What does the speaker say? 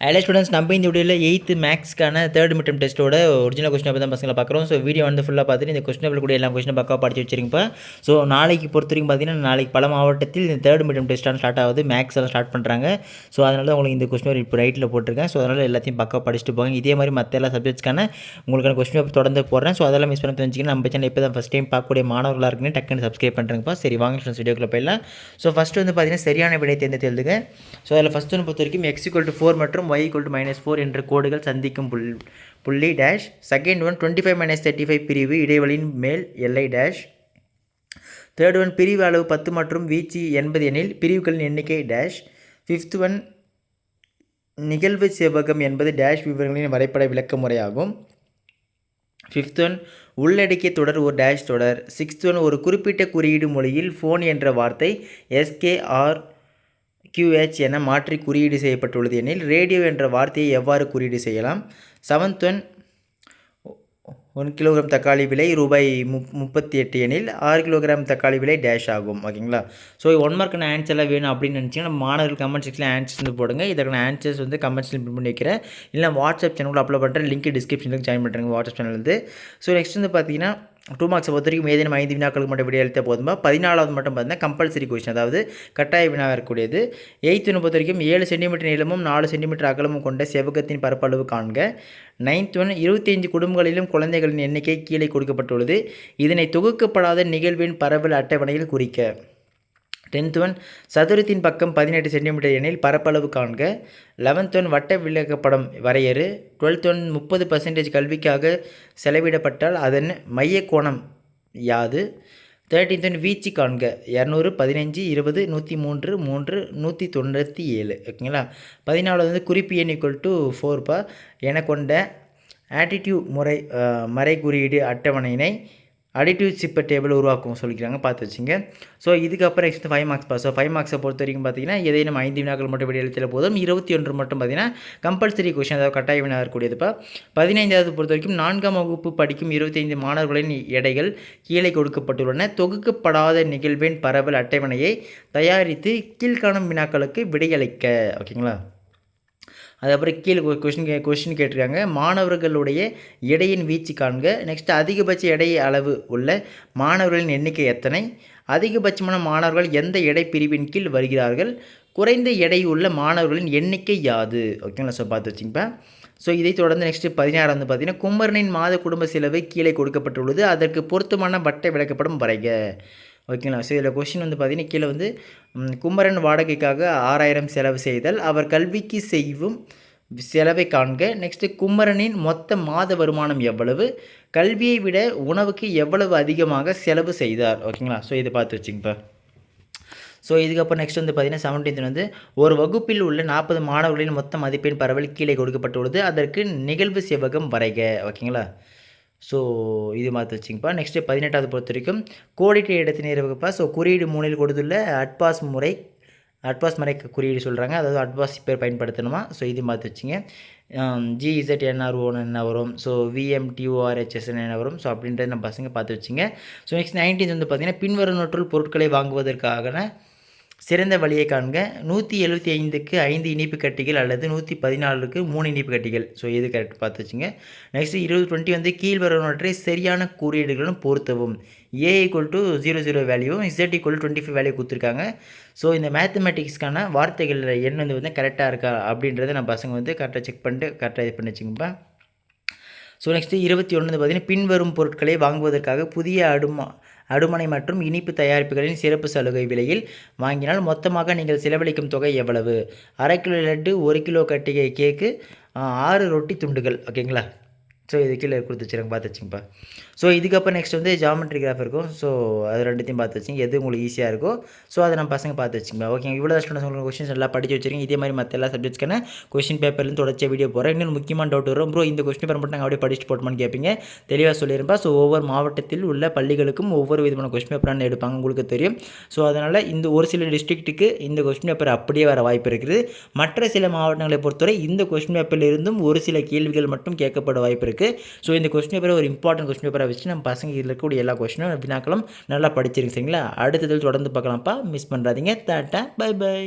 Hello students, நம்ம இந்த வீடியோவில் 8th மேக்ஸ்க்கான தேர்ட் மிட்டம் டெஸ்ட்டோட ஒரிஜினல் கொஸ்டின் பேப்பர் தான் பசங்களை பார்க்குறோம். ஸோ வீடியோ வந்து ஃபுல்லாக பார்த்துட்டு இந்த கொஸ்டின் பேப்பர் கூட எல்லா கொஸ்டின் பக்கம் படிச்சு வச்சிருங்கப்பா. ஸோ நாளைக்கு பொறுத்த வரைக்கும் பார்த்தீங்கன்னா, நாளைக்கு பல மாவட்டத்தில் இந்த தேர்ட் மிட்டம் டெஸ்ட்டான ஸ்டார்ட் ஆகுது, மேக்ஸ் எல்லாம் ஸ்டார்ட் பண்ணுறாங்க. ஸோ அதனால தான் உங்களுக்கு இந்த கொஸ்டின் பேப்பர் இப்போ ரைட்டில் போட்டிருக்கேன். ஸோ அதனால் எல்லாத்தையும் பக்கம் படிச்சுட்டு போங்க. இதே மாதிரி மற்ற எல்லா சப்ஜெக்ட்ஸ்க்கான உங்களுக்கான கொஸ்டின் பேப்பர் தொடர்ந்து போடுறேன். ஸோ அதெல்லாம் மிஸ் பண்ணி தெரிஞ்சுக்கணும். நம்ம சேனல் இப்போ தான் ஃபஸ்ட் டைம் பார்க்கக்கூடிய மாணவர்களாக இருக்குன்னு டக்குன்னு சப்ஸ்கிரைப் பண்ணுறேங்கப்பா. சரி, வாங்க ஸ்டூடெண்ட்ஸ் வீடியோக்குள்ள போயிடலாம். ஸோ ஃபஸ்ட்டு வந்து பார்த்தீங்கன்னா சரியான விடை தேர்ந்தெடுங்க. ஸோ அதில் ஃபஸ்ட்டு வந்து பொறுத்த வரைக்கும் x=4 மற்றும் y=-4 என்ற கோடுகள் சந்திக்கும் புள்ளி டேஷ். செகண்ட் ஒன் 25 - 35 பிரிவு இடைவெளியின் மேல் எல்லை டேஷ். தேர்ட் ஒன் பிரிவு அளவு 10 மற்றும் வீச்சு 80 எனில் பிரிவுகளின் எண்ணிக்கை டேஷ். ஃபிஃப்த் ஒன் நிகழ்வு செவ்வகம் என்பது டேஷ் விவரங்களின் வரைபட விளக்க முறையாகும். ஃபிஃப்த் ஒன் உள்ளடக்கிய தொடர் ஒரு டேஷ் தொடர். சிக்ஸ்த் ஒன் ஒரு குறிப்பிட்ட குறியீடு மொழியில் ஃபோன் என்ற வார்த்தை SKRQH என மாற்றி குறியீடு செய்யப்பட்டுள்ளது எனில் ரேடியோ என்ற வார்த்தையை எவ்வாறு குறியீடு செய்யலாம். செவன்த் ஒன் 1 கிலோகிராம் தக்காளி விலை ரூபாய் 38 எனில் 6 கிலோகிராம் தக்காளி விலை டேஷ் ஆகும். ஓகேங்களா? ஸோ 1 மார்க்கான ஆன்சர்லாம் வேணும் அப்படின்னு நினச்சிங்கன்னா நம்ம மாணவர்கள் கமெண்ட் செக்ஷனில் ஆன்சர்ஸ் வந்து போடுங்க. இதற்கான ஆன்சர்ஸ் வந்து கமெண்ட்ஸில் பின் பண்ணி வைக்கிறேன். இல்லை வாட்ஸ்அப் சேனலில் அப்லோட் பண்ணுறேன். லிங்க் டிஸ்கிரிப்ஷனில் ஜாயின் பண்ணுறேங்க வாட்ஸ்அப் சேனல். ஸோ நெக்ஸ்ட் வந்து பார்த்தீங்கன்னா 2 மார்க்ஸை பொறுத்த வரைக்கும் ஏதேனும் 5 வினாக்களுக்கு மட்டும் விடை அளித்த போதுமா. 14வது மட்டும் பார்த்தீங்கன்னா கம்பல்சரி கொஸ்டின், அதாவது கட்டாய வினாவாக இருக்கக்கூடியது. 8th பொறுத்த வரைக்கும் 7 சென்டிமீட்டர் நீளமும் 4 சென்டிமீட்டர் அகலமும் கொண்ட செவ்வகத்தின் பரப்பளவு காண்க. 9th 25 குடும்பங்களிலும் குழந்தைகளின் எண்ணிக்கை கீழே கொடுக்கப்பட்டுள்ளது. இதனை தொகுக்கப்படாத நிகழ்வின் பரவல் அட்டவணையில் குறிக்க. 10th சதுரத்தின் பக்கம் 18 சென்டிமீட்டர் எனில் பரப்பளவு காண்க. 11th வட்ட விளக்கப்படம் வரையறு. 12th 30% கல்விக்காக செலவிடப்பட்டால் அதன் மைய கோணம் யாது. 13th வீச்சு காண்க. 200, 15, 20, 103, 3, 197. ஓகேங்களா? 14வது குறிப்பு எண் =4 என கொண்ட ஆட்டிடியூட் மறை குறியீடு அட்டவணையினை அடிட்டிவ் சிப்பர் டேபிள் உருவாக்கும் சொல்லிக்கிறாங்க, பார்த்து வச்சுங்க. ஸோ இதுக்கப்புறம் நெக்ஸ்ட் 5 மார்க்ஸ். ஸோ 5 மார்க்ஸை பொறுத்த வரைக்கும் பார்த்தீங்கன்னா ஏதேனும் 5 வினாக்கள் மட்டும் விடை அளித்தால் போதும். 21 மட்டும் பார்த்தீங்கன்னா கம்பல்சரி கொஸ்டின், அதாவது கட்டாய வினா இருக்கக்கூடியதுப்பா. 15வது பொறுத்த வரைக்கும் 4ஆம் வகுப்பு படிக்கும் 25 மாணவர்களின் எடைகள் கீழே கொடுக்கப்பட்டுள்ளன. தொகுக்கப்படாத நிகழ்வின் பரவல் அட்டவணையை தயாரித்து கீழ்காணும் வினாக்களுக்கு விடையளிக்க. ஓகேங்களா? அதுக்கப்புறம் கீழே கொஸ்டின் கேட்டிருக்காங்க. மாணவர்களுடைய எடையின் வீச்சு காண்க. நெக்ஸ்ட் அதிகபட்ச எடை அளவு உள்ள மாணவர்களின் எண்ணிக்கை எத்தனை. அதிகபட்சமான மாணவர்கள் எந்த எடை பிரிவின் கீழ் வருகிறார்கள். குறைந்த எடை உள்ள மாணவர்களின் எண்ணிக்கை யாது. ஓகேங்களா? ஸோ பார்த்து வச்சுங்கப்பா. ஸோ இதை தொடர்ந்து நெக்ஸ்ட் 16 பார்த்தீங்கன்னா குமரனின் மாத குடும்ப செலவு கீழே கொடுக்கப்பட்டுள்ளது. அதற்கு பொருத்தமான வட்ட விளக்கப்படம் வரைக. ஓகேங்களா? ஸோ இதில் கொஸ்டின் வந்து பார்த்தீங்கன்னா கீழே வந்து குமரன் வாடகைக்காக 6000 செலவு செய்தல். அவர் கல்விக்கு செய்யும் செலவை காண்க. நெக்ஸ்ட்டு குமரனின் மொத்த மாத வருமானம் எவ்வளவு. கல்வியை விட உணவுக்கு எவ்வளவு அதிகமாக செலவு செய்தார். ஓகேங்களா? ஸோ இதை பார்த்து வச்சுங்கப்பா. ஸோ இதுக்கப்புறம் நெக்ஸ்ட் வந்து பார்த்தீங்கன்னா 17th ஒரு வகுப்பில் உள்ள 40 மாணவர்களின் மொத்த மதிப்பெண் பரவல் கீழே கொடுக்கப்பட்டுள்ளது. அதற்கு நிகழ்வு செவ்வகம் வரைக. ஓகேங்களா? ஸோ இது மாற்றி வச்சுங்கப்பா. நெக்ஸ்ட்டு 18வது பொறுத்த வரைக்கும் கோடிட்ட இடத்தை நிறுவகப்பா. ஸோ குறியீடு 3இல் கொடுத்துள்ள அட்பாஸ் முறை குறியீடு சொல்கிறாங்க, அதாவது அட்பாஸ் பேர் பயன்படுத்தணுமா. ஸோ இது மாற்றி வச்சுங்க. GZNRO என்ன வரும். ஸோ VMTORHS என்ன வரும். ஸோ அப்படின்றத நம்ம பசங்க பார்த்து வச்சுங்க. ஸோ நெக்ஸ்ட் 19th வந்து பார்த்திங்கன்னா பின்வருவனற்றுள் பொருட்களை வாங்குவதற்கான சிறந்த வழியை காண்க. 175க்கு 5 இனிப்பு கட்டிகள் அல்லது 114க்கு 3 இனிப்பு கட்டிகள். ஸோ இது கரெக்ட் பார்த்து வச்சுங்க. நெக்ஸ்ட் 20 வந்து கீழ்வருவனவற்றை சரியான குறியீடுகளும் பொருத்தவும். A=00 வேல்யூ, Z=25 வேல்யூ கொடுத்துருக்காங்க. ஸோ இந்த மேத்தமெட்டிக்ஸ்க்கான வார்த்தைகள் எண் வந்து கரெக்டாக இருக்கா அப்படின்றத நம்ம பசங்க வந்து கரெக்டாக செக் பண்ணிட்டு கரெக்டாக இது பண்ணி வச்சுங்கப்பா. ஸோ நெக்ஸ்ட்டு 21 பார்த்தீங்கன்னா பின்வரும் பொருட்களை வாங்குவதற்காக புதிய அடுமனை மற்றும் இனிப்பு தயாரிப்புகளின் சிறப்பு சலுகை விலையில் வாங்கினால் மொத்தமாக நீங்கள் செலவழிக்கும் தொகை எவ்வளவு. 1/2 கிலோ லட்டு, 1 கிலோ கட்டிகை கேக்கு, 6 ரொட்டி துண்டுகள். ஓகேங்களா? ஸோ இது கீழே கொடுத்து வச்சுருங்க, பார்த்து வச்சுங்கப்பா. ஸோ இதுக்கப்புறம் நெக்ஸ்ட் வந்து ஜாமெட்ரி கிராஃப் இருக்கும். ஸோ அது ரெண்டுத்தையும் பார்த்து வச்சுங்க, எது உங்களுக்கு ஈஸியாக இருக்கோ. ஸோ அதை நம்ம பசங்க பார்த்து வச்சுங்க. ஓகேங்க? இவ்வளோ ஸ்டூடெண்ட்ஸ் உங்களுக்கு கொஸ்டின்ஸ் எல்லாம் படித்து வச்சுருக்கீங்க. இதே மாதிரி மற்ற எல்லா சப்ஜெக்ட்ஸ்க்கான கொஸ்டின் பேப்பர்லேருந்து தொடர்ச்சி வீடியோ போகிறேன். இன்னொரு முக்கியமான டவுட் வரும், ப்ரோ இந்த கொஸ்டின் பேப்பர் மட்டும் நாங்கள் அப்படியே படிச்சுட்டு போட்டோம்னு கேட்பீங்க. தெளிவாக சொல்லியிருப்பா. ஸோ ஒவ்வொரு மாவட்டத்தில் உள்ள பள்ளிகளுக்கும் ஒவ்வொரு விதமான கொஸ்டின் பேப்பரான எடுப்பாங்க, உங்களுக்கு தெரியும். ஸோ அதனால் இந்த ஒரு சில டிஸ்ட்ரிக்ட்டுக்கு இந்த கொஸ்டின் பேப்பர் அப்படியே வர வாய்ப்பு இருக்குது. மற்ற சில மாவட்டங்களை பொறுத்தவரை இந்த கொஸ்டின் பேப்பரில் இருந்தும் ஒரு சில கேள்விகள் மட்டும் கேட்கப்பட வாய்ப்பு இருக்குது. ஸோ இந்த கொஸ்டின் பேப்பரை ஒரு இம்பார்ட்டன்ட் கொஸ்டின் பேப்பரை வச்சு நம்ம பசங்க இதில் இருக்கக்கூடிய எல்லா கொஸ்டினும் வினாக்களும் நல்லா படிச்சிருங்க. சரிங்களா? அடுத்ததில் தொடர்ந்து பார்க்கலாம்ப்பா. மிஸ் பண்ணுறாதீங்க. Tata, bye by.